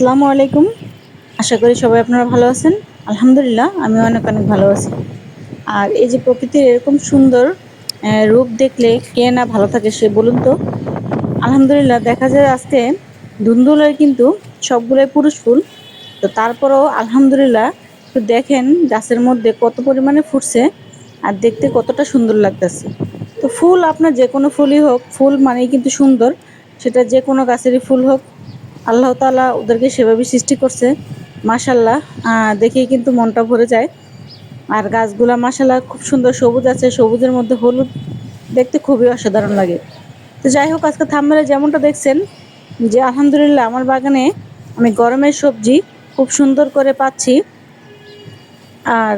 আসসালামু আলাইকুম। আশা করি সবাই আপনারা ভালো আছেন। আলহামদুলিল্লাহ আমি অনেক অনেক ভালো আছি। আর এই যে প্রকৃতির এরকম সুন্দর রূপ দেখলে কে না ভালো থাকে সে বলুন তো? আলহামদুলিল্লাহ দেখা যায় আজকে ধুন্দুলের কিন্তু সবগুলোই পুরুষ ফুল। তো তারপরেও আলহামদুলিল্লাহ একটু দেখেন গাছের মধ্যে কত পরিমাণে ফুটছে আর দেখতে কতটা সুন্দর লাগতেছে। তো ফুল আপনার যে কোনো ফুলই হোক, ফুল মানেই কিন্তু সুন্দর। সেটা যে কোনো গাছেরই ফুল হোক, আল্লাহ তাআলা ওদেরকে সেভাবে সৃষ্টি করছে। মাশাআল্লাহ দেখেই কিন্তু মনটা ভরে যায়। আর গাছগুলা মাশাআল্লাহ খুব সুন্দর সবুজ আছে, সবুজের মধ্যে হলুদ, দেখতে খুবই অসাধারণ লাগে। তো যাই হোক আজকে থাম্বনেলে যেমনটা দেখছেন যে আলহামদুলিল্লাহ আমার বাগানে আমি গরমের সবজি খুব সুন্দর করে পাচ্ছি। আর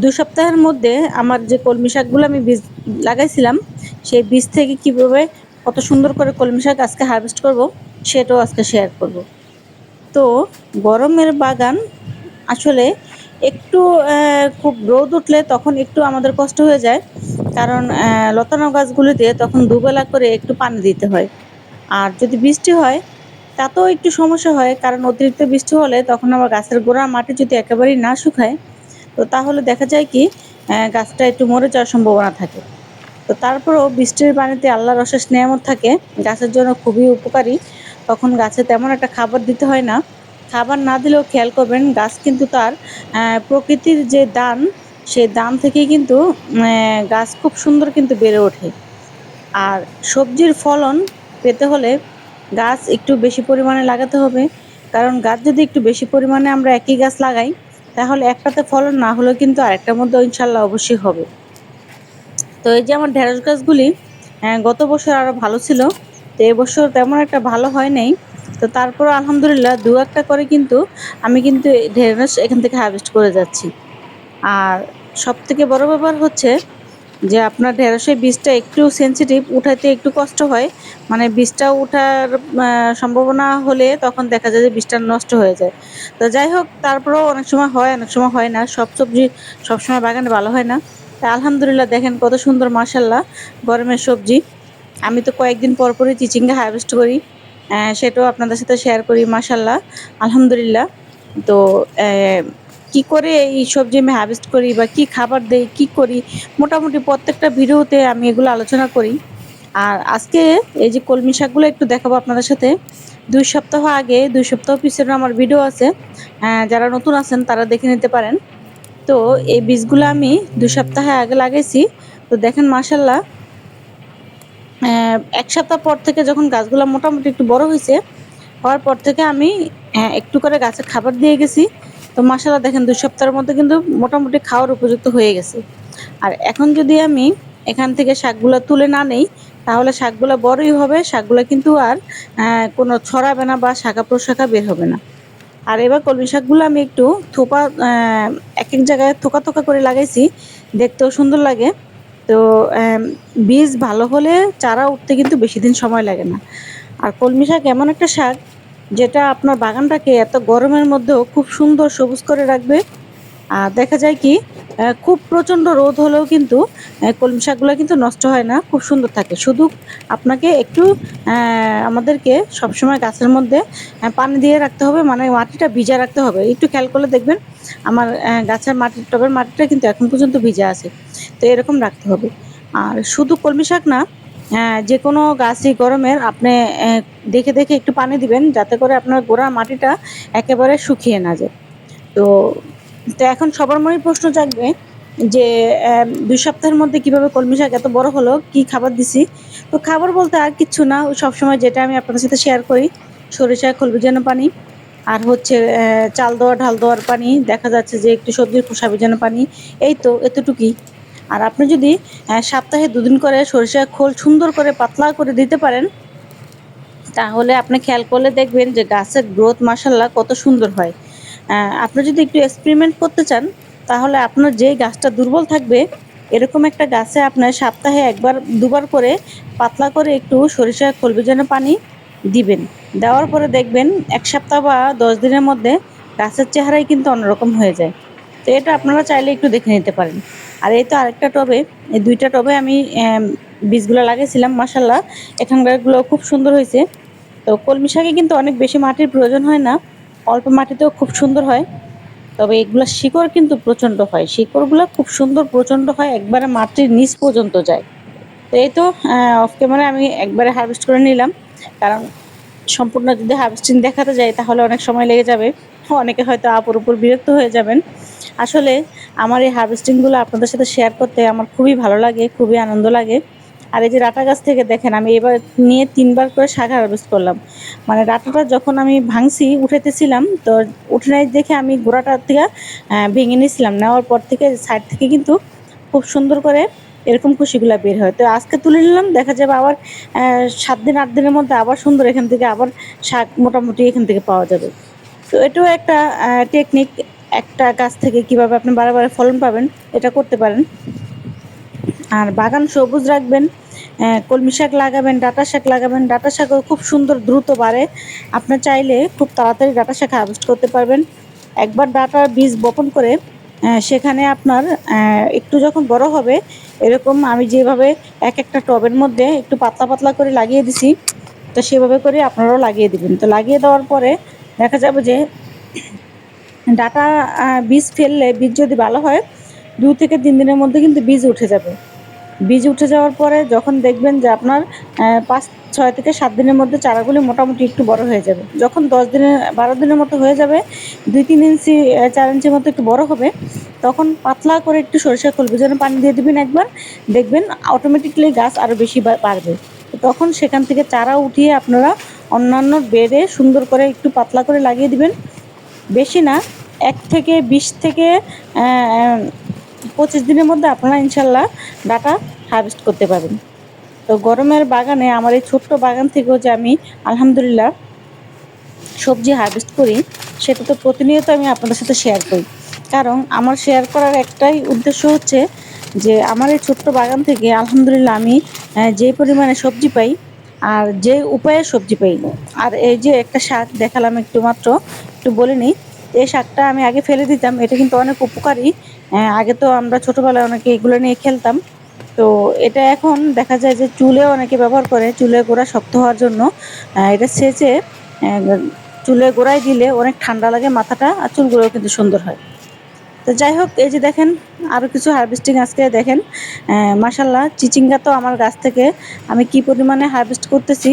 ২ সপ্তাহের মধ্যে আমার যে কলমি শাকগুলো আমি বীজ লাগাইছিলাম, সেই বীজ থেকে কিভাবে কত সুন্দর করে কলমি শাক আজকে হারভেস্ট করব, সেটাও আজকে শেয়ার করব। তো গরমের বাগান আসলে একটু খুব রোদ উঠলে তখন একটু আমাদের কষ্ট হয়ে যায়। কারণ লতানো গাছগুলিতে তখন দুবেলা করে একটু পানি দিতে হয়। আর যদি বৃষ্টি হয় তাতেও একটু সমস্যা হয়। কারণ অতিরিক্ত বৃষ্টি হলে তখন আবার গাছের গোড়ার মাটি যদি একেবারেই না শুকায়, তো তাহলে দেখা যায় কি গাছটা একটু মরে যাওয়ার সম্ভাবনা থাকে। তো তারপরেও বৃষ্টির পানিতে আল্লাহর অশেষ নেয়ামত থাকে, গাছের জন্য খুবই উপকারী। তখন গাছে তেমন একটা খাবার দিতে হয় না। খাবার না দিলেও খেয়াল করবেন গাছ কিন্তু তার প্রকৃতির যে দান, সেই দান থেকেই কিন্তু গাছ খুব সুন্দর কিন্তু বেড়ে ওঠে। আর সবজির ফলন পেতে হলে গাছ একটু বেশি পরিমাণে লাগাতে হবে। কারণ গাছ যদি একটু বেশি পরিমাণে আমরা একই গাছ লাগাই, তাহলে একটাতে ফলন না হলেও কিন্তু আরেকটার মধ্যে ইনশাআল্লাহ অবশ্যই হবে। তো এই যে আমার ঢেঁড়স গাছগুলি গত বছর আরো ভালো ছিল। তো এবছর তেমন একটা ভালো হয় নাই। তো তারপরও আলহামদুলিল্লাহ ২-১ টা করে কিন্তু আমি কিন্তু এই ঢেঁড়স এখান থেকে হারভেস্ট করে যাচ্ছি। আর সবথেকে বড় ব্যাপার হচ্ছে যে আপনার ঢেঁড়সের বীজটা একটু সেনসিটিভ, উঠাতে একটু কষ্ট হয়। মানে বীজটা উঠার সম্ভাবনা হলে তখন দেখা যায় যে বীজটা নষ্ট হয়ে যায়। তো যাই হোক তারপরেও অনেক সময় হয়, অনেক সময় হয় না। সব সবজি সবসময় বাগানে ভালো হয় না। তা আলহামদুলিল্লাহ দেখেন কত সুন্দর মাশাআল্লাহ গরমের সবজি। আমি তো কয়েকদিন পর পরই চিচিঙ্গা হারভেস্ট করি। সেটাও আপনাদের সাথে শেয়ার করি মাশাআল্লাহ। আলহামদুলিল্লাহ। তো কি করে এই সবজি আমি হারভেস্ট করি বা কি খাবার দেই, কি করি, মোটামুটি প্রত্যেকটা ভিডিওতে আমি এগুলো আলোচনা করি। আর আজকে এই যে কলমি শাকগুলো একটু দেখাবো আপনাদের সাথে। ২ সপ্তাহ আগে, ২ সপ্তাহ পিছনের আমার ভিডিও আছে। যারা নতুন আছেন তারা দেখে নিতে পারেন। তো এই বীজগুলো আমি ২ সপ্তাহ আগে লাগাইছি। তো দেখেন মাশাআল্লাহ ১ সপ্তাহ পর থেকে যখন গাছগুলা মোটামুটি একটু বড় হইছে, হওয়ার পর থেকে আমি একটু করে গাছে খাবার দিয়ে গেছি। তো মাশাআল্লাহ দেখেন ২ সপ্তাহের মধ্যে কিন্তু মোটামুটি খাওয়ার উপযুক্ত হয়ে গেছে। আর এখন যদি আমি এখান থেকে শাকগুলা তুলে না নেই, তাহলে শাকগুলা বড়ই হবে। শাকগুলা কিন্তু আর কোনো ছড়াবে না বা শাখা-প্রশাখা বের হবে না। আর এবার কলমি শাকগুলো আমি একটু থোপা একেক জায়গায় থোকা, থোকা করে লাগাইছি। দেখতেও সুন্দর লাগে। তো বীজ ভালো হলে চারা উঠতে কিন্তু বেশি দিন সময় লাগে না। আর কলমি শাক এমন একটা শাক যেটা আপনার বাগানটাকে এত গরমের মধ্যেও খুব সুন্দর সবুজ করে রাখবে। আর দেখা যায় কি খুব প্রচণ্ড রোদ হলেও কিন্তু কলমি শাকগুলা কিন্তু নষ্ট হয় না, খুব সুন্দর থাকে। শুধু আপনাকে একটু আমাদেরকে সবসময় গাছের মধ্যে পানি দিয়ে রাখতে হবে, মানে মাটিটা ভিজা রাখতে হবে। একটু খেয়াল করলে দেখবেন আমার গাছের মাটির টবের মাটিটা কিন্তু এখন পর্যন্ত ভিজা আছে। তো এরকম রাখতে হবে। আর শুধু কলমি শাক না, যেকোনো গাছই গরমের আপনি দেখে, দেখে একটু পানি দিবেন যাতে করে আপনার গোড়ার মাটিটা একেবারে শুকিয়ে না যায়। তো তো এখন সবার মনেই প্রশ্ন জাগবে যে ২ সপ্তাহের মধ্যে কিভাবে কলমি শাক এত বড় হলো? কি খাবার দিছি? তো খাবার বলতে আর কিচ্ছু না। ওই সবসময় যেটা আমি আপনাদের সাথে শেয়ার করি, সরিষা খোল ভিজানো পানি, আর হচ্ছে চাল দেওয়া, ঢাল দেওয়ার পানি, দেখা যাচ্ছে যে একটু সবজির খোসা ভিজানো পানি। এই তো এতটুকুই। আর আপনি যদি সপ্তাহে ২ দিন করে সরিষার খোল সুন্দর করে পাতলা করে দিতে পারেন, তাহলে আপনি খেয়াল করলে দেখবেন যে গাছের গ্রোথ মাশাআল্লাহ কত সুন্দর হয়। আপনি যদি একটু এক্সপেরিমেন্ট করতে চান, তাহলে আপনার যেই গাছটা দুর্বল থাকবে, এরকম একটা গাছে আপনার সপ্তাহে ১ বার ২ বার করে পাতলা করে একটু সরিষার খোল ভেজানো পানি দিবেন। দেওয়ার পরে দেখবেন ১ সপ্তাহ বা ১০ দিনের মধ্যে গাছের চেহারাই কিন্তু অন্যরকম হয়ে যায়। তো এটা আপনারা চাইলে একটু দেখে নিতে পারেন। আর এই তো আরেকটা টবে, এই ২ টা টবে আমি বীজগুলা লাগাইছিলাম মাশাআল্লাহ। এখানকারগুলো খুব সুন্দর হইছে। তো কলমি শাকে কিন্তু অনেক বেশি মাটির প্রয়োজন হয় না। অল্প মাটিতেও খুব সুন্দর হয়। তবে এগুলা শিকড় কিন্তু প্রচণ্ড হয়, শিকড়গুলো খুব সুন্দর প্রচণ্ড হয়, একবারে মাটির নিচ পর্যন্ত যায়। তো এই তো অফ ক্যামেরায় আমি একবারে হারভেস্ট করে নিলাম, কারণ সম্পূর্ণ যদি হারভেস্টিং দেখাতে যাই তাহলে অনেক সময় লেগে যাবে। অনেকে হয়তো আপুর উপর বিরক্ত হয়ে যাবেন। আসলে আমার এই হারভেস্টিংগুলো আপনাদের সাথে শেয়ার করতে আমার খুবই ভালো লাগে, খুবই আনন্দ লাগে। আর এই যে ডাটা গাছ থেকে দেখেন আমি এবার নিয়ে ৩ বার করে শাক হারভেস্ট করলাম। মানে ডাটাটা যখন আমি ভাঙছি উঠাইতেছিলাম, তো উঠে নাই দেখে আমি গোড়াটা থেকে ভেঙে নিয়েছিলাম। নেওয়ার পর থেকে সাইড থেকে কিন্তু খুব সুন্দর করে এরকম কুশিগুলা বের হয়। তো আজকে তুলে নিলাম, দেখা যাবে আবার ৭ দিন ৮ দিনের মধ্যে আবার সুন্দর এখান থেকে আবার শাক মোটামুটি এখান থেকে পাওয়া যাবে। তো এটাও একটা টেকনিক, একটা গাছ থেকে কিভাবে আপনি বারে ফলন পাবেন এটা করতে পারেন। আর বাগান সবুজ রাখবেন, কলমি শাক লাগাবেন, ডাঁটা শাক লাগাবেন। ডাঁটা শাকও খুব সুন্দর দ্রুত বাড়ে। আপনি চাইলে খুব তাড়াতাড়ি ডাঁটা শাক হারভেস্ট করতে পারবেন। একবার ডাঁটার বীজ বপন করে সেখানে আপনার একটু যখন বড় হবে, এরকম আমি যেভাবে একটা টবের মধ্যে একটু পাতলা পাতলা করে লাগিয়ে দিছি, তো সেভাবে করে আপনারাও লাগিয়ে দিবেন। তো লাগিয়ে দেওয়ার পরে দেখা যাবে যে ডাঁটা বীজ ফেললে বীজ যদি ভালো হয় ২ থেকে ৩ দিনের মধ্যে কিন্তু বীজ উঠে যাবে। বীজ উঠে যাওয়ার পরে যখন দেখবেন যে আপনার ৫-৬ থেকে ৭ দিনের মধ্যে চারাগুলি মোটামুটি একটু বড় হয়ে যাবে। যখন ১০ দিনের ১২ দিনের মতো হয়ে যাবে, ২-৩ ইঞ্চি ৪ ইঞ্চির মতো একটু বড় হবে, তখন পাতলা করে একটু সরিষার খোল ভেজানো পানি দিয়ে দিবেন একবার, দেখবেন অটোমেটিক্যালি গাছ আরও বেশি বাড়বে। তখন সেখান থেকে চারা উঠিয়ে আপনারা অন্যান্য বেডে সুন্দর করে একটু পাতলা করে লাগিয়ে দিবেন। বেশি না, ১ থেকে ২০ থেকে ২৫ দিনের মধ্যে আপনারা ইনশাল্লাহ ডাটা হারভেস্ট করতে পারবেন। তো গরমের বাগানে আমার এই ছোট্ট বাগান থেকেও যে আমি আলহামদুলিল্লাহ সবজি হারভেস্ট করি, সেটা তো প্রতিনিয়ত আমি আপনাদের সাথে শেয়ার করি। কারণ আমার শেয়ার করার একটাই উদ্দেশ্য হচ্ছে যে আমার এই ছোট্ট বাগান থেকে আলহামদুলিল্লাহ আমি যে পরিমাণে সবজি পাই আর যে উপায়ে সবজি পাই। আর এই যে একটা শাক দেখালাম একটু মাত্র, একটু বলে নিই। এই শাকটা আমি আগে ফেলে দিতাম, এটা কিন্তু অনেক উপকারী। আগে তো আমরা ছোটোবেলায় অনেকে এগুলো নিয়ে খেলতাম। তো এটা এখন দেখা যায় যে চুলেও অনেকে ব্যবহার করে, চুলের গোড়া শক্ত হওয়ার জন্য। এটা ছেঁচে চুলের গোড়ায় দিলে অনেক ঠান্ডা লাগে মাথাটা, আর চুলগুলোও কিন্তু সুন্দর হয়। তো যাই হোক, এই যে দেখেন আরও কিছু হারভেস্টিং আজকে দেখেন, মাশাল্লাহ চিচিঙ্গা তো আমার গাছ থেকে আমি কি পরিমাণে হারভেস্ট করতেছি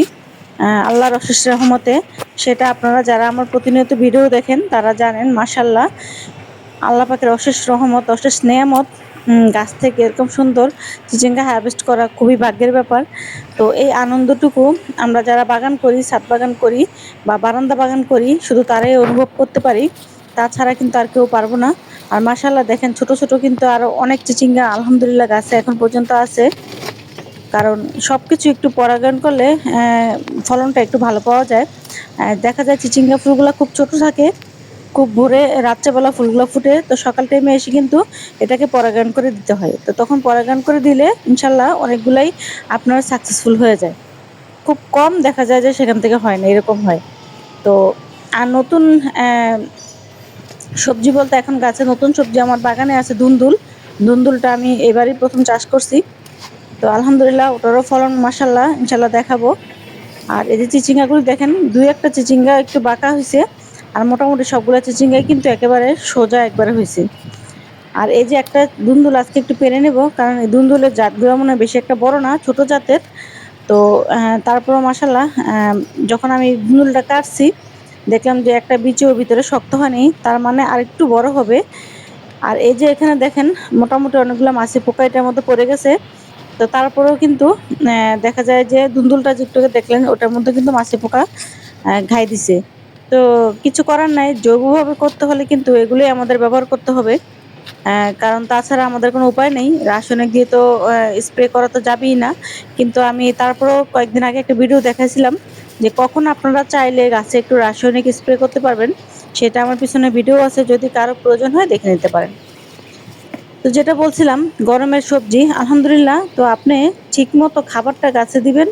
আল্লাহর অশেষ রহমতে, সেটা আপনারা যারা আমার প্রতিনিয়ত ভিডিও দেখেন তারা জানেন। মাশাল্লাহ আল্লাহ পাকের অশেষ রহমত, অশেষ নেয়ামত। গাছ থেকে এরকম সুন্দর চিচিঙ্গা হারভেস্ট করা খুবই ভাগ্যের ব্যাপার। তো এই আনন্দটুকু আমরা যারা বাগান করি, ছাদ বাগান করি বা বারান্দা বাগান করি, শুধু তারাই অনুভব করতে পারি, তাছাড়া কিন্তু আর কেউ পারবো না। আর মাশাল্লাহ দেখেন ছোট ছোট কিন্তু আরও অনেক চিচিঙ্গা আলহামদুলিল্লাহ গাছে এখন পর্যন্ত আছে। কারণ সব কিছু একটু পরাগায়ন করলে ফলনটা একটু ভালো পাওয়া যায়। দেখা যায় চিচিঙ্গা ফুলগুলো খুব ছোট থাকে, খুব ভোরে রাত্রেবেলা ফুলগুলো ফুটে, তো সকাল টাইমে এসে কিন্তু এটাকে পরাগায়ন করে দিতে হয়। তো তখন পরাগায়ন করে দিলে ইনশাল্লাহ অনেকগুলাই আপনার সাকসেসফুল হয়ে যায়। খুব কম দেখা যায় যে সেখান থেকে হয় না, এরকম হয়। তো আর নতুন সবজি বলতে এখন গাছে নতুন সবজি আমার বাগানে আছে ধুন্দুল। ধুন্দুলটা আমি এবারই প্রথম চাষ করছি। তো আলহামদুলিল্লাহ ওটারও ফলন মাশাল্লাহ ইনশাল্লাহ দেখাবো। আর এই যে চিচিঙ্গাগুলি দেখেন, ২-১টা চিচিঙ্গা একটু বাঁকা হয়েছে, আর মোটামুটি সবগুলো চিচিঙ্গাই কিন্তু একেবারে সোজা একবারে হয়েছে। আর এই যে একটা ধুন্দুল আজকে একটু পেরে নেব, কারণ এই ধুন্দুলের জাতগুলো মনে হয় বেশি একটা বড় না, ছোট জাতের। তো তারপরও মাশাল্লাহ যখন আমি ধুন্দুলটা কাটছি দেখলাম যে একটা বিচিও ভিতরে শক্ত হয়নি, তার মানে আরেকটু বড় হবে। আর এই যে এখানে দেখেন মোটামুটি অনেকগুলো মাছি পোকা এটার মধ্যে পড়ে গেছে। তো তারপরেও কিন্তু দেখা যায় যে ধুন্দুলটা যে একটু আগে দেখলেন ওটার মধ্যে কিন্তু মাছি পোকা ঘাই দিছে। তো কিছু করার নাই, জৈবভাবে করতে হলে কিন্তু এগুলোই আমাদের ব্যবহার করতে হবে। কারণ তাছাড়া আমাদের কোনো উপায় নেই। রাসায়নিক দিয়ে তো স্প্রে করা তো যাবেই না। কিন্তু আমি তারপরেও কয়েকদিন আগে একটা ভিডিও দেখাইছিলাম যে কখন আপনারা চাইলে গাছে একটু রাসায়নিক স্প্রে করতে পারবেন। সেটা আমার পিছনে ভিডিও আছে, যদি কারো প্রয়োজন হয় দেখে নিতে পারেন। তো যেটা বলছিলাম গরমের সবজি আলহামদুলিল্লাহ, তো আপনি ঠিকমতো খাবারটা গাছে দিবেন,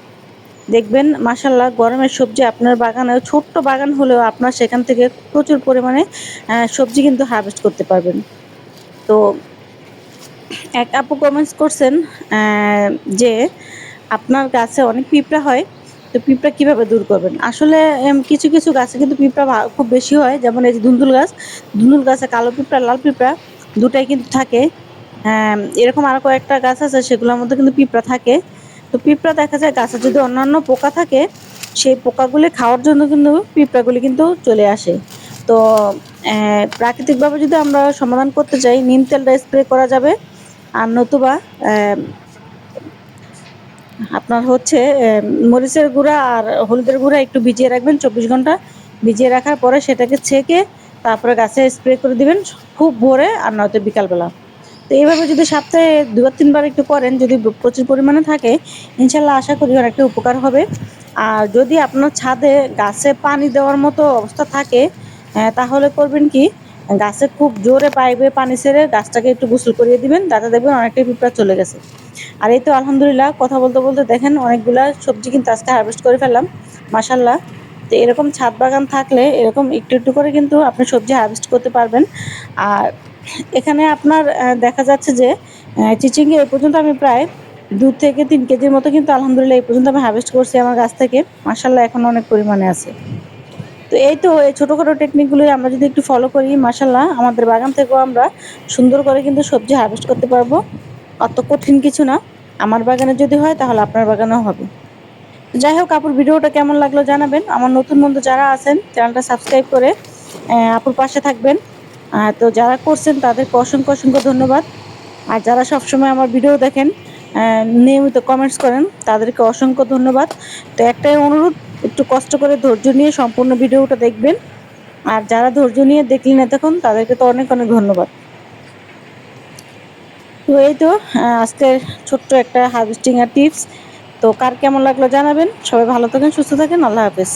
দেখবেন মাশাল্লাহ গরমের সবজি আপনার বাগানে, ছোট্ট বাগান হলেও আপনার সেখান থেকে প্রচুর পরিমাণে সবজি কিন্তু হারভেস্ট করতে পারবেন। তো এক আপু কমেন্টস করছেন যে আপনার গাছে অনেক পিঁপড়া হয়, তো পিঁপড়া কিভাবে দূর করবেন? আসলে কিছু, কিছু গাছে কিন্তু পিঁপড়া খুব বেশি হয়। যেমন এই যে ধুন্দুল গাছ, ধুন্দুল গাছে কালো পিঁপড়া, লাল পিঁপড়া ২ টাই কিন্তু থাকে। এরকম আরো কয়েকটা গাছ আছে সেগুলোর মধ্যে কিন্তু পিঁপড়া থাকে। তো পিঁপড়া দেখা যায় গাছে যদি অন্যান্য পোকা থাকে, সেই পোকাগুলি খাওয়ার জন্য কিন্তু পিঁপড়াগুলি কিন্তু চলে আসে। তো প্রাকৃতিকভাবে যদি আমরা সমাধান করতে চাই, নিম তেলটা স্প্রে করা যাবে। আর নতুবা আপনার হচ্ছে মরিচের গুঁড়া আর হলুদের গুঁড়া একটু ভিজিয়ে রাখবেন ২৪ ঘন্টা। ভিজিয়ে রাখার পরে সেটাকে ছেঁকে তারপরে গাছে স্প্রে করে দিবেন খুব ভোরে আর নয়তো বিকালবেলা। তো এইভাবে যদি সপ্তাহে ২ বার ৩ বার একটু করেন, যদি প্রচুর পরিমাণে থাকে, ইনশাআল্লাহ আশা করি অনেকটা উপকার হবে। আর যদি আপনার ছাদে গাছে পানি দেওয়ার মতো অবস্থা থাকে, তাহলে করবেন কি, গাছে খুব জোরে পাইপে পানি ছেড়ে গাছটাকে একটু গোসল করিয়ে দিবেন, তাতে দেখবেন অনেকটাই পিঁপড়া চলে গেছে। আর এই তো আলহামদুলিল্লাহ কথা বলতে, বলতে দেখেন অনেকগুলা সবজি কিন্তু আজকে হারভেস্ট করে ফেললাম। মাশাআল্লাহ। তো এরকম ছাদ বাগান থাকলে এরকম একটু, একটু করে কিন্তু আপনি সবজি হারভেস্ট করতে পারবেন। আর এখানে আপনার দেখা যাচ্ছে যে চিচিঙ্গা এ পর্যন্ত আমি প্রায় ২ থেকে ৩ কেজির মতো কিন্তু আলহামদুলিল্লাহ এই পর্যন্ত আমি হারভেস্ট করছি আমার গাছ থেকে। মাশাআল্লাহ এখনো অনেক পরিমাণে আছে। তো এই তো এই ছোটখাটো টেকনিকগুলো আমরা যদি একটু ফলো করি, মাশাআল্লাহ আমাদের বাগান থেকেও আমরা সুন্দর করে কিন্তু সবজি হারভেস্ট করতে পারবো। অত কঠিন কিছু না। আমার বাগানে যদি হয় তাহলে আপনার বাগানেও হবে। যাই হোক, আপুর ভিডিওটা কেমন লাগলো জানাবেন। আমার নতুন বন্ধু যারা আছেন চ্যানেলটা সাবস্ক্রাইব করে আপুর পাশে থাকবেন। তো যারা করছেন তাদেরকে অসংখ্য, অসংখ্য ধন্যবাদ। আর যারা সবসময় আমার ভিডিও দেখেন, নিয়মিত কমেন্টস করেন, তাদেরকে অসংখ্য ধন্যবাদ। তো একটাই অনুরোধ, একটু কষ্ট করে ধৈর্য নিয়ে সম্পূর্ণ ভিডিওটা দেখবেন। আর যারা ধৈর্য নিয়ে দেখলেন এতক্ষণ তাদেরকে তো অনেক, অনেক ধন্যবাদ। তো এই তো আজকের ছোট্ট একটা হারভেস্টিং এর টিপস। তো কার কেমন লাগলো জানাবেন। সবাই ভালো থাকেন, সুস্থ থাকেন। আল্লাহ হাফেজ।